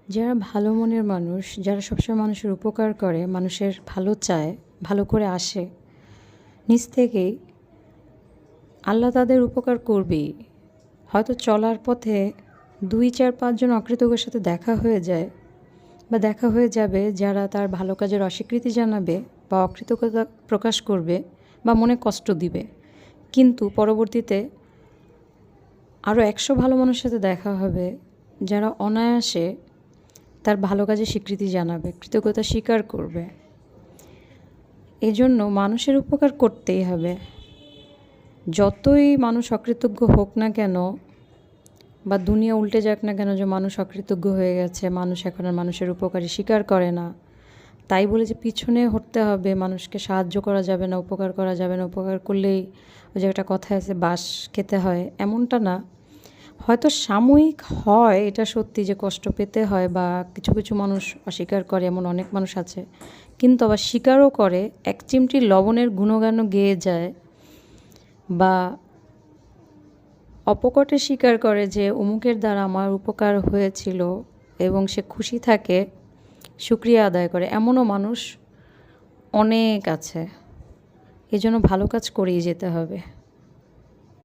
যারা ভালো মনের মানুষ, যারা সবসময় মানুষের উপকার করে, মানুষের ভালো চায়, ভালো করে আসে, নিজ থেকেই আল্লাহ তাদের উপকার করবেই। হয়তো চলার পথে ২, ৪, ৫ জন অকৃতজ্ঞের সাথে দেখা হয়ে যায় বা দেখা হয়ে যাবে যারা তার ভালো কাজের অস্বীকৃতি জানাবে বা অকৃতজ্ঞতা প্রকাশ করবে বা মনে কষ্ট দিবে। কিন্তু পরবর্তীতে আরও ১০০ ভালো মানুষের সাথে দেখা হবে যারা অনায়াসে তার ভালো কাজে স্বীকৃতি জানাবে, কৃতজ্ঞতা স্বীকার করবে। এজন্য মানুষের উপকার করতেই হবে। যতই মানুষ অকৃতজ্ঞ হোক না কেন বা দুনিয়া উল্টে যাক না কেন যে মানুষ অকৃতজ্ঞ হয়ে গেছে, মানুষ এখন আর মানুষের উপকারী স্বীকার করে না, তাই বলে যে পিছনে হটতে হবে, মানুষকে সাহায্য করা যাবে না, উপকার করা যাবে না, উপকার করলেই ওই যে একটা কথা আছে বাঁশ খেতে হয়, এমনটা না। হয়তো সাময়িক হয়, এটা সত্যি যে কষ্ট পেতে হয় বা কিছু কিছু মানুষ অস্বীকার করে, এমন অনেক মানুষ আছে। কিন্তু আবার স্বীকারও করে, এক চিমটি লবণের গুণগানও গেয়ে যায় বা অপকটে স্বীকার করে যে অমুকের দ্বারা আমার উপকার হয়েছিল এবং সে খুশি থাকে, শুকরিয়া আদায় করে। এমনও মানুষ অনেক আছে। এজন্য ভালো কাজ করেই যেতে হবে।